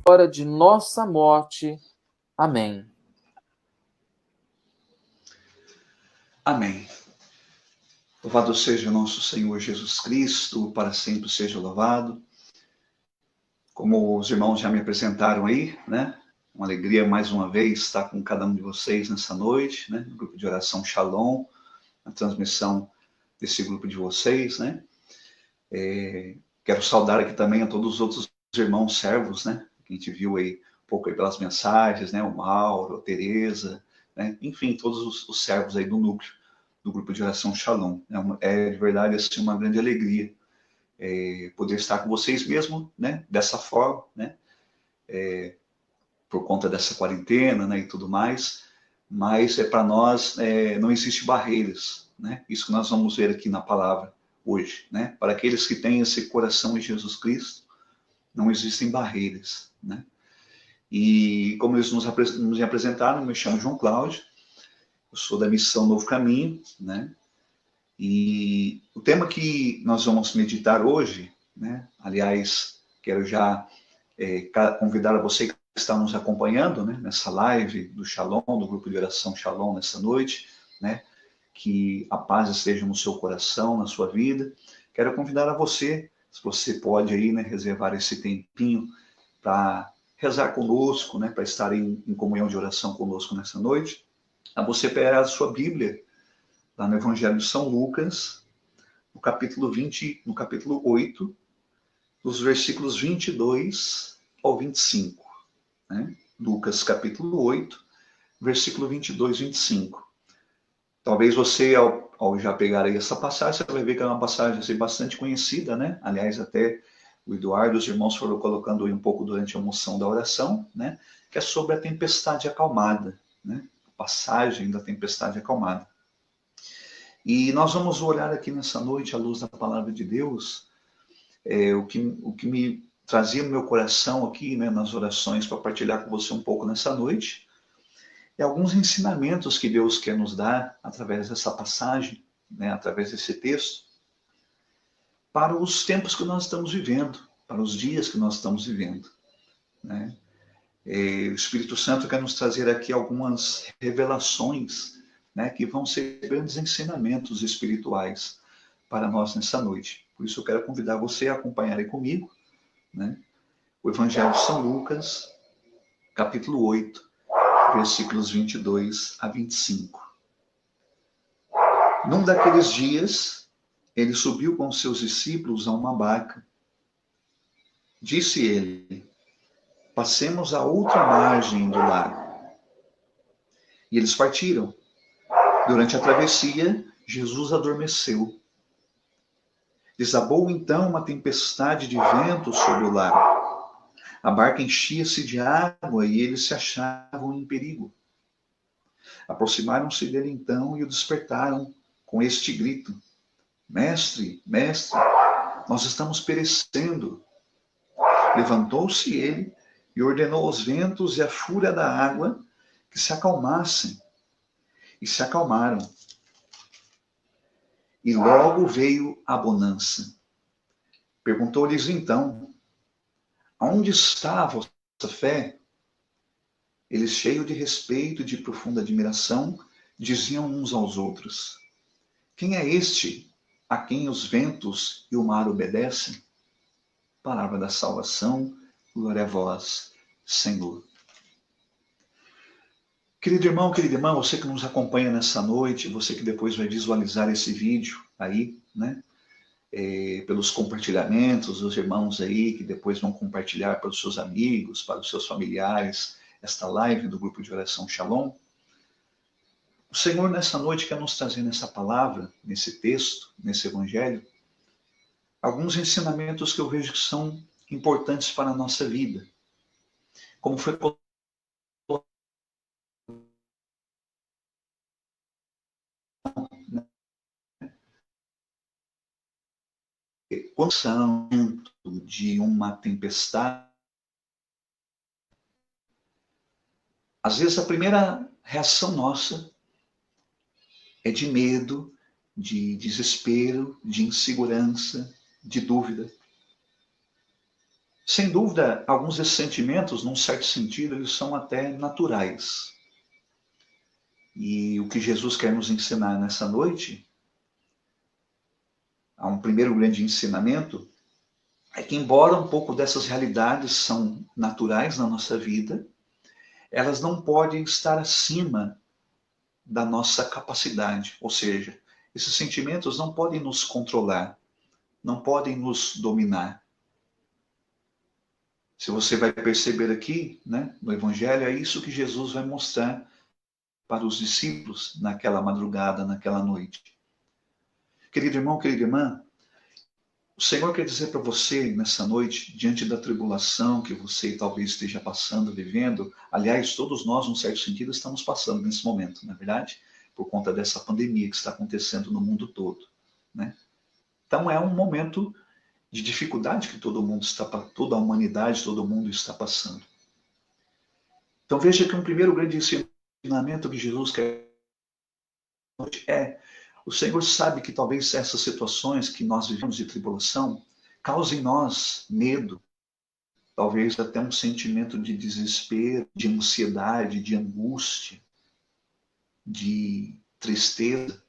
hora de nossa morte. Amém. Amém. Louvado seja o nosso Senhor Jesus Cristo, para sempre seja louvado. Como os irmãos já me apresentaram aí, né? Uma alegria mais uma vez estar com cada um de vocês nessa noite, né? No grupo de oração Shalom, a transmissão desse grupo de vocês, né? Quero saudar aqui também a todos os outros irmãos servos, né? Que a gente viu aí um pouco aí pelas mensagens, né? O Mauro, a Tereza, né? Enfim, todos os servos aí do núcleo do grupo de oração Shalom. É de verdade assim, uma grande alegria poder estar com vocês mesmo, né? Dessa forma, né? Por conta dessa quarentena, né? E tudo mais. Mas para nós não existe barreiras, né? Isso que nós vamos ver aqui na palavra hoje, né? Para aqueles que têm esse coração em Jesus Cristo, não existem barreiras, né? E como eles nos apresentaram, eu me chamo João Cláudio, eu sou da Missão Novo Caminho, né? E o tema que nós vamos meditar hoje, né? Aliás, quero já convidar a você que está nos acompanhando, né? Nessa live do Shalom, do grupo de oração Shalom nessa noite, né? Que a paz esteja no seu coração, na sua vida. Quero convidar a você, se você pode aí, né? Reservar esse tempinho para rezar conosco, né? Para estar em comunhão de oração conosco nessa noite. A você pegar a sua Bíblia lá no Evangelho de São Lucas, no capítulo 20, no capítulo 8, dos versículos 22 ao 25. Né? Lucas, capítulo 8, versículo 22 e 25. Talvez você, ao já pegar aí essa passagem, você vai ver que é uma passagem assim, bastante conhecida, né? Aliás, até o Eduardo e os irmãos foram colocando aí um pouco durante a moção da oração, né? Que é sobre a tempestade acalmada, né? A passagem da tempestade acalmada. E nós vamos olhar aqui nessa noite, à luz da palavra de Deus, o que me trazia no meu coração aqui, né, nas orações, para partilhar com você um pouco nessa noite, é alguns ensinamentos que Deus quer nos dar através dessa passagem, né, através desse texto, para os tempos que nós estamos vivendo, para os dias que nós estamos vivendo. Né? O Espírito Santo quer nos trazer aqui algumas revelações, né, que vão ser grandes ensinamentos espirituais para nós nessa noite. Por isso eu quero convidar você a acompanhar aí comigo, né, o Evangelho de São Lucas, capítulo 8, versículos 22 a 25. Num daqueles dias, ele subiu com seus discípulos a uma barca. Disse ele: passemos à outra margem do lago. E eles partiram. Durante a travessia, Jesus adormeceu. Desabou então uma tempestade de vento sobre o lago. A barca enchia-se de água e eles se achavam em perigo. Aproximaram-se dele então e o despertaram com este grito: Mestre, mestre, nós estamos perecendo. Levantou-se ele e ordenou aos ventos e à fúria da água que se acalmassem. E se acalmaram. E logo veio a bonança. Perguntou-lhes então: aonde está a vossa fé? Eles, cheios de respeito e de profunda admiração, diziam uns aos outros: quem é este a quem os ventos e o mar obedecem? Palavra da salvação, glória a vós, Senhor. Querido irmão, querida irmã, você que nos acompanha nessa noite, você que depois vai visualizar esse vídeo aí, né? Pelos compartilhamentos, os irmãos aí que depois vão compartilhar para os seus amigos, para os seus familiares, esta live do grupo de oração Shalom. O Senhor nessa noite quer nos trazer nessa palavra, nesse texto, nesse evangelho, alguns ensinamentos que eu vejo que são importantes para a nossa vida. Como foi colocado, quando de uma tempestade, às vezes a primeira reação nossa é de medo, de desespero, de insegurança, de dúvida. Sem dúvida, alguns desses sentimentos, num certo sentido, eles são até naturais. E o que Jesus quer nos ensinar nessa noite, há um primeiro grande ensinamento, é que embora um pouco dessas realidades são naturais na nossa vida, elas não podem estar acima da nossa capacidade. Ou seja, esses sentimentos não podem nos controlar, não podem nos dominar. Se você vai perceber aqui, né, no Evangelho, é isso que Jesus vai mostrar para os discípulos naquela madrugada, naquela noite. Querido irmão, querida irmã, o Senhor quer dizer para você nessa noite, diante da tribulação que você talvez esteja passando, vivendo, aliás, todos nós, num certo sentido, estamos passando nesse momento, não é verdade? Por conta dessa pandemia que está acontecendo no mundo todo, né? Então é um momento de dificuldade que todo mundo está, toda a humanidade, todo mundo está passando. Então veja que um primeiro grande ensinamento que Jesus quer é: o Senhor sabe que talvez essas situações que nós vivemos de tribulação causem em nós medo, talvez até um sentimento de desespero, de ansiedade, de angústia, de tristeza.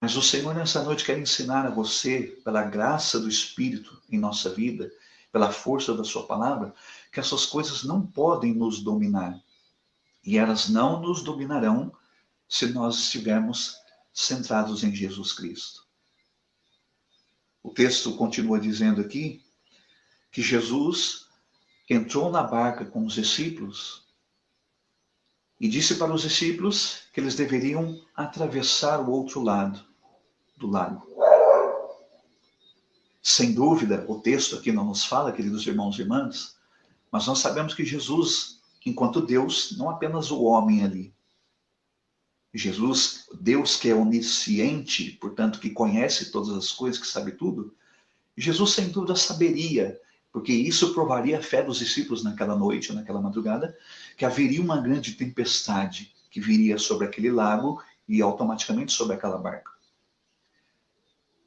Mas o Senhor nessa noite quer ensinar a você, pela graça do Espírito em nossa vida, pela força da sua palavra, que essas coisas não podem nos dominar. E elas não nos dominarão se nós estivermos centrados em Jesus Cristo. O texto continua dizendo aqui que Jesus entrou na barca com os discípulos e disse para os discípulos que eles deveriam atravessar o outro lado do lago. Sem dúvida, o texto aqui não nos fala, queridos irmãos e irmãs, mas nós sabemos que Jesus, enquanto Deus, não apenas o homem ali. Jesus, Deus que é onisciente, portanto que conhece todas as coisas, que sabe tudo, Jesus sem dúvida saberia, porque isso provaria a fé dos discípulos naquela noite, naquela madrugada, que haveria uma grande tempestade que viria sobre aquele lago e automaticamente sobre aquela barca.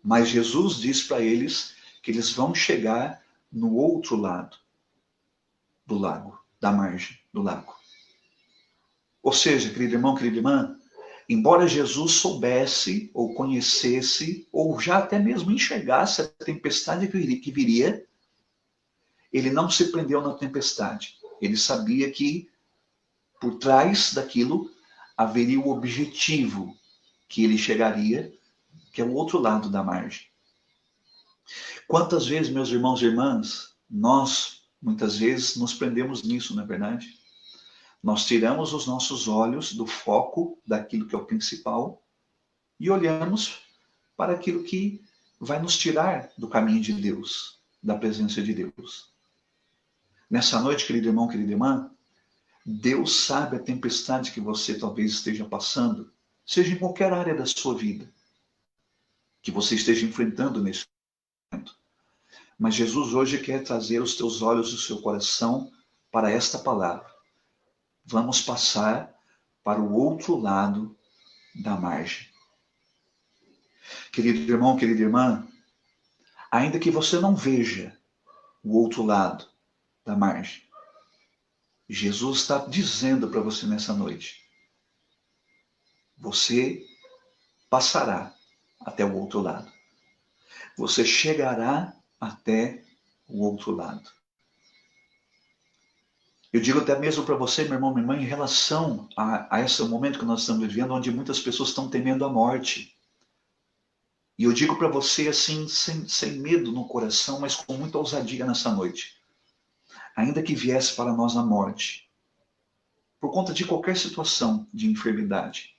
Mas Jesus diz para eles que eles vão chegar no outro lado do lago, da margem do lago. Ou seja, querido irmão, querida irmã, embora Jesus soubesse, ou conhecesse, ou já até mesmo enxergasse a tempestade que viria, ele não se prendeu na tempestade. Ele sabia que por trás daquilo haveria o objetivo que ele chegaria, que é o outro lado da margem. Quantas vezes, meus irmãos e irmãs, nós, muitas vezes, nos prendemos nisso, não é verdade? Nós tiramos os nossos olhos do foco daquilo que é o principal e olhamos para aquilo que vai nos tirar do caminho de Deus, da presença de Deus. Nessa noite, querido irmão, querida irmã, Deus sabe a tempestade que você talvez esteja passando, seja em qualquer área da sua vida, que você esteja enfrentando nesse momento. Mas Jesus hoje quer trazer os teus olhos e o seu coração para esta palavra. Vamos passar para o outro lado da margem. Querido irmão, querida irmã, ainda que você não veja o outro lado da margem, Jesus está dizendo para você nessa noite: você passará até o outro lado. Você chegará até o outro lado. Eu digo até mesmo para você, meu irmão, minha irmã, em relação a esse momento que nós estamos vivendo, onde muitas pessoas estão temendo a morte. E eu digo para você assim, sem medo no coração, mas com muita ousadia nessa noite. Ainda que viesse para nós a morte, por conta de qualquer situação de enfermidade,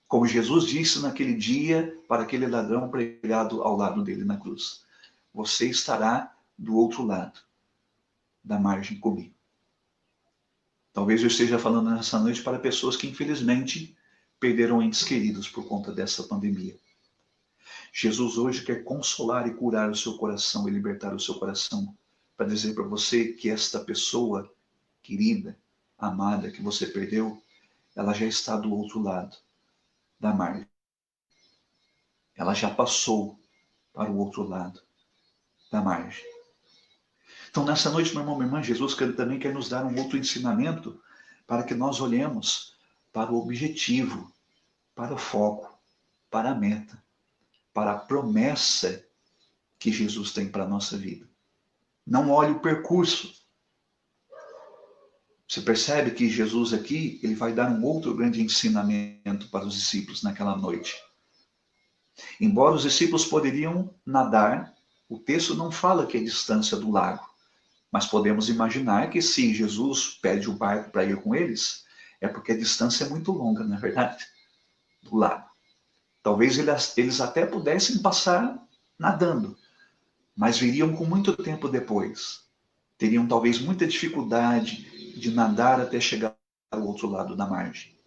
como Jesus disse naquele dia para aquele ladrão pregado ao lado dele na cruz: você estará do outro lado da margem comigo. Talvez eu esteja falando nessa noite para pessoas que infelizmente perderam entes queridos por conta dessa pandemia. Jesus hoje quer consolar e curar o seu coração e libertar o seu coração para dizer para você que esta pessoa querida, amada, que você perdeu, ela já está do outro lado da margem. Ela já passou para o outro lado da margem. Então, nessa noite, meu irmão, minha irmã, Jesus também quer nos dar um outro ensinamento para que nós olhemos para o objetivo, para o foco, para a meta, para a promessa que Jesus tem para a nossa vida. Não olhe o percurso. Você percebe que Jesus aqui, ele vai dar um outro grande ensinamento para os discípulos naquela noite. Embora os discípulos poderiam nadar, o texto não fala que é a distância do lago. Mas podemos imaginar que se Jesus pede o barco para ir com eles, é porque a distância é muito longa, não é verdade? Do lago. Talvez eles até pudessem passar nadando, mas viriam com muito tempo depois. Teriam talvez muita dificuldade de nadar até chegar ao outro lado da margem.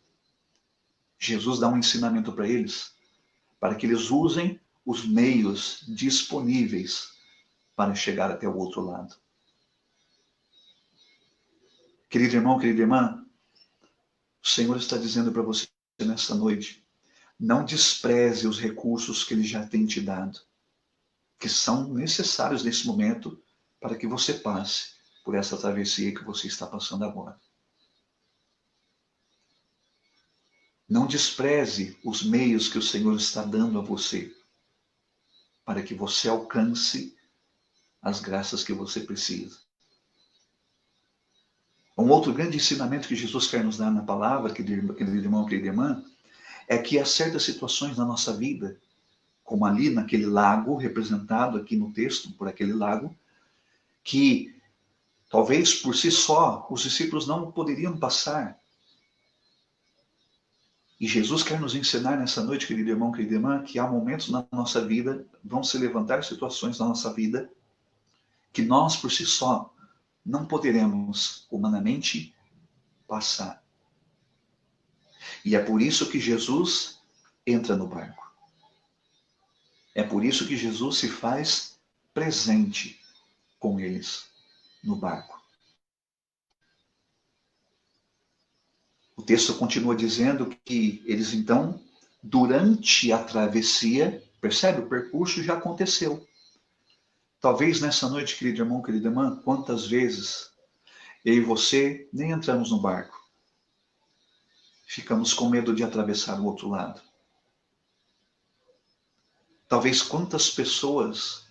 Jesus dá um ensinamento para eles, para que eles usem os meios disponíveis para chegar até o outro lado. Querido irmão, querida irmã, o Senhor está dizendo para você nesta noite, não despreze os recursos que Ele já tem te dado, que são necessários nesse momento para que você passe por essa travessia que você está passando agora. Não despreze os meios que o Senhor está dando a você, para que você alcance as graças que você precisa. Um outro grande ensinamento que Jesus quer nos dar na palavra, querido irmão, querida irmã, é que há certas situações na nossa vida, como ali naquele lago, representado aqui no texto, por aquele lago, que talvez por si só os discípulos não poderiam passar. E Jesus quer nos ensinar nessa noite, querido irmão, querida irmã, que há momentos na nossa vida, vão se levantar situações na nossa vida, que nós por si só não poderemos humanamente passar. E é por isso que Jesus entra no barco. É por isso que Jesus se faz presente com eles no barco. O texto continua dizendo que eles então, durante a travessia, percebe, o percurso já aconteceu. Talvez nessa noite, querido irmão, querida irmã, quantas vezes eu e você nem entramos no barco. Ficamos com medo de atravessar o outro lado. Talvez quantas pessoas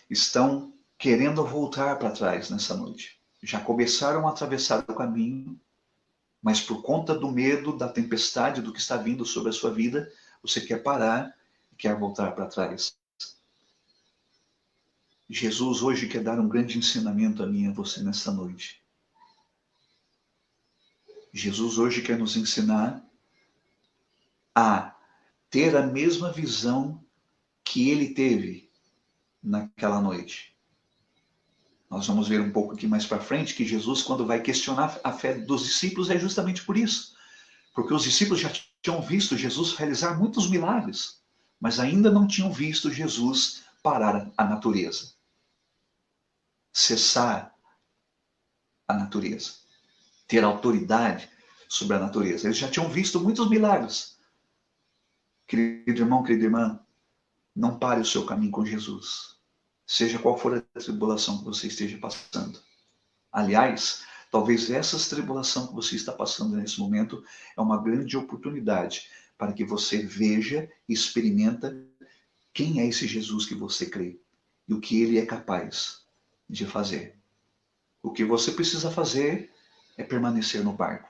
estão querendo voltar para trás nessa noite. Já começaram a atravessar o caminho, mas por conta do medo, da tempestade, do que está vindo sobre a sua vida, você quer parar e quer voltar para trás. Jesus hoje quer dar um grande ensinamento a mim e a você nessa noite. Jesus hoje quer nos ensinar a ter a mesma visão que ele teve naquela noite. Nós vamos ver um pouco aqui mais para frente que Jesus, quando vai questionar a fé dos discípulos, é justamente por isso. Porque os discípulos já tinham visto Jesus realizar muitos milagres, mas ainda não tinham visto Jesus parar a natureza. Cessar a natureza. Ter autoridade sobre a natureza. Eles já tinham visto muitos milagres. Querido irmão, querida irmã, não pare o seu caminho com Jesus. Seja qual for a tribulação que você esteja passando. Aliás, talvez essa tribulação que você está passando nesse momento é uma grande oportunidade para que você veja e experimenta quem é esse Jesus que você crê e o que ele é capaz de fazer. O que você precisa fazer é permanecer no barco.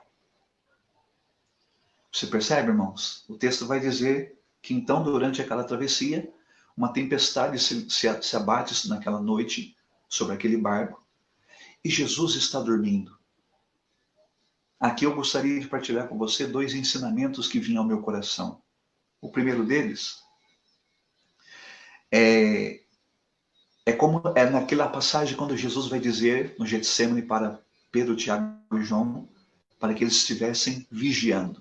Você percebe, irmãos? O texto vai dizer que então, durante aquela travessia, uma tempestade se abate naquela noite sobre aquele barco e Jesus está dormindo. Aqui eu gostaria de partilhar com você dois ensinamentos que vinham ao meu coração. O primeiro deles é como naquela passagem quando Jesus vai dizer no Getsemane para Pedro, Tiago e João, para que eles estivessem vigiando.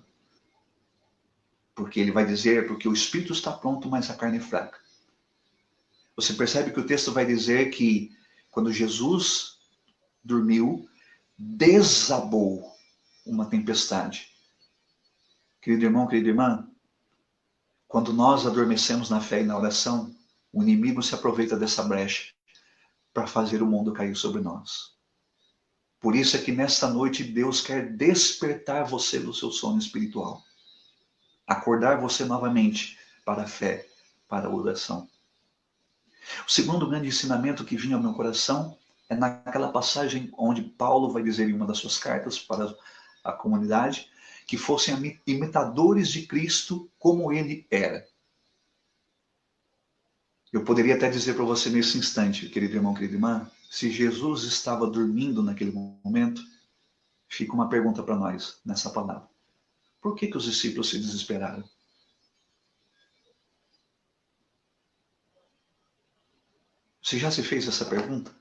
Porque ele vai dizer, porque o espírito está pronto, mas a carne é fraca. Você percebe que o texto vai dizer que quando Jesus dormiu, desabou uma tempestade. Querido irmão, querida irmã, quando nós adormecemos na fé e na oração, o inimigo se aproveita dessa brecha para fazer o mundo cair sobre nós. Por isso é que nesta noite Deus quer despertar você do seu sono espiritual. Acordar você novamente para a fé, para a oração. O segundo grande ensinamento que vinha ao meu coração é naquela passagem onde Paulo vai dizer em uma das suas cartas para a comunidade que fossem imitadores de Cristo como ele era. Eu poderia até dizer para você nesse instante, querido irmão, querida irmã, se Jesus estava dormindo naquele momento, fica uma pergunta para nós nessa palavra. Por que os discípulos se desesperaram? Você já se fez essa pergunta?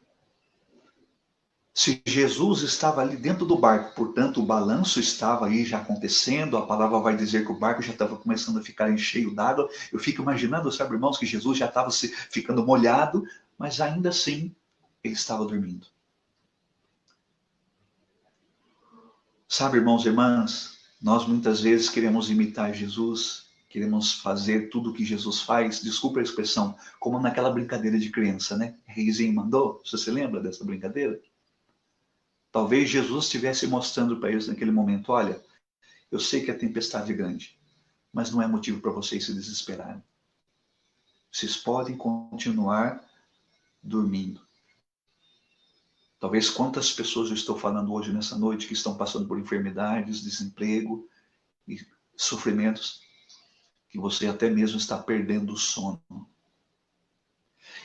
Se Jesus estava ali dentro do barco, portanto o balanço estava aí já acontecendo, a palavra vai dizer que o barco já estava começando a ficar cheio d'água, eu fico imaginando, sabe, irmãos, que Jesus já estava ficando molhado, mas ainda assim ele estava dormindo. Sabe, irmãos e irmãs, nós muitas vezes queremos imitar Jesus, queremos fazer tudo o que Jesus faz, desculpa a expressão, como naquela brincadeira de criança, né? Reizinho mandou, você se lembra dessa brincadeira? Talvez Jesus estivesse mostrando para eles naquele momento, olha, eu sei que a tempestade é grande, mas não é motivo para vocês se desesperarem. Vocês podem continuar dormindo. Talvez quantas pessoas eu estou falando hoje nessa noite que estão passando por enfermidades, desemprego e sofrimentos, que você até mesmo está perdendo o sono.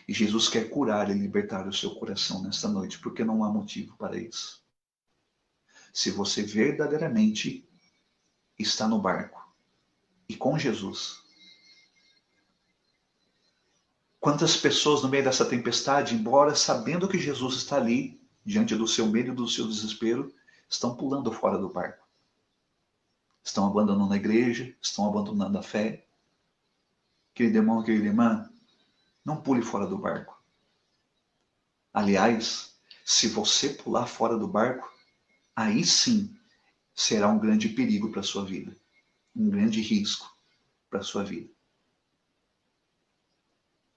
E Jesus quer curar e libertar o seu coração nesta noite, porque não há motivo para isso. Se você verdadeiramente está no barco e com Jesus. Quantas pessoas no meio dessa tempestade, embora sabendo que Jesus está ali, diante do seu medo e do seu desespero, estão pulando fora do barco. Estão abandonando a igreja, estão abandonando a fé. Querido irmão, querida irmã, não pule fora do barco. Aliás, se você pular fora do barco, aí sim será um grande perigo para a sua vida. Um grande risco para a sua vida.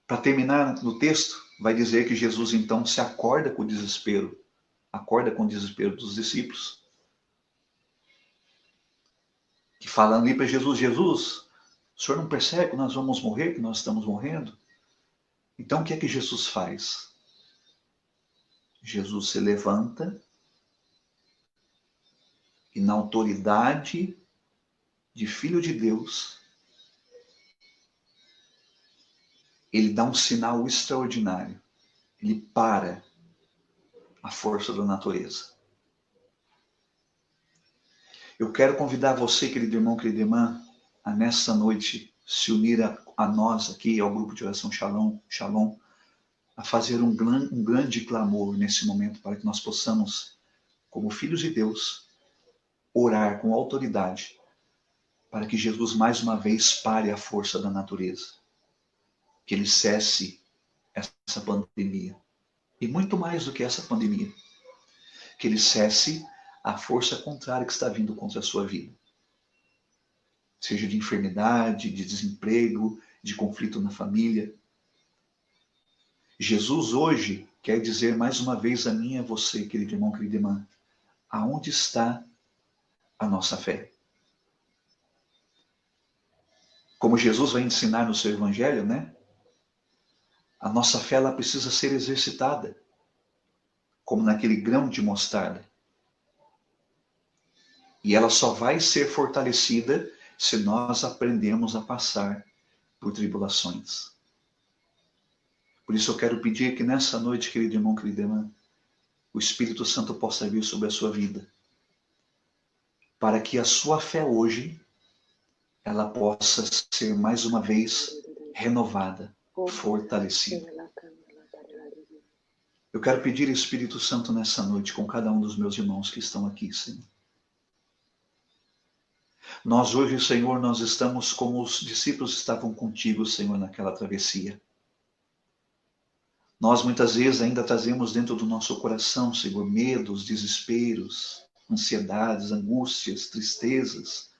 Para terminar no texto, vai dizer que Jesus então se acorda com o desespero dos discípulos. Que falam ali para Jesus, Jesus, o senhor não percebe que nós vamos morrer, que nós estamos morrendo? Então o que é que Jesus faz? Jesus se levanta e na autoridade de Filho de Deus, ele dá um sinal extraordinário. Ele para a força da natureza. Eu quero convidar você, querido irmão, querida irmã, a nessa noite se unir a nós aqui, ao grupo de oração Shalom, Shalom, a fazer um grande clamor nesse momento para que nós possamos, como filhos de Deus, orar com autoridade para que Jesus mais uma vez pare a força da natureza, que ele cesse essa pandemia. E muito mais do que essa pandemia, que ele cesse a força contrária que está vindo contra a sua vida. Seja de enfermidade, de desemprego, de conflito na família. Jesus hoje quer dizer mais uma vez a mim e a você, querido irmão, querida irmã, aonde está a nossa fé? Como Jesus vai ensinar no seu evangelho, né? A nossa fé ela precisa ser exercitada, como naquele grão de mostarda. E ela só vai ser fortalecida se nós aprendemos a passar por tribulações. Por isso eu quero pedir que nessa noite, querido irmão, querida irmã, o Espírito Santo possa vir sobre a sua vida, para que a sua fé hoje, ela possa ser mais uma vez renovada, fortalecida. Eu quero pedir Espírito Santo nessa noite com cada um dos meus irmãos que estão aqui, Senhor. Nós hoje, Senhor, nós estamos como os discípulos estavam contigo, Senhor, naquela travessia. Nós muitas vezes ainda trazemos dentro do nosso coração, Senhor, medos, desesperos, ansiedades, angústias, tristezas,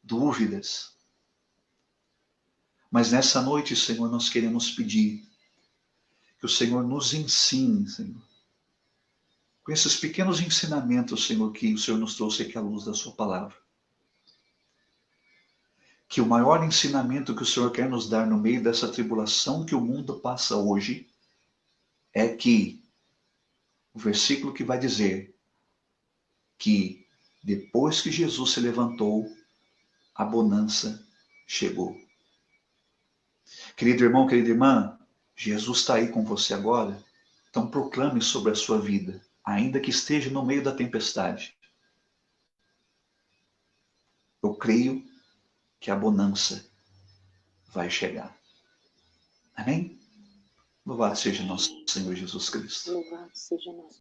dúvidas. Mas nessa noite, Senhor, nós queremos pedir Que o Senhor nos ensine, Senhor. Com esses pequenos ensinamentos, Senhor, que o Senhor nos trouxe aqui à luz da sua palavra. Que o maior ensinamento que o Senhor quer nos dar no meio dessa tribulação que o mundo passa hoje é que o versículo que vai dizer que depois que Jesus se levantou, a bonança chegou. Querido irmão, querida irmã, Jesus está aí com você agora, então proclame sobre a sua vida, ainda que esteja no meio da tempestade. Eu creio que a bonança vai chegar. Amém? Louvado seja nosso Senhor Jesus Cristo. Louvado seja nosso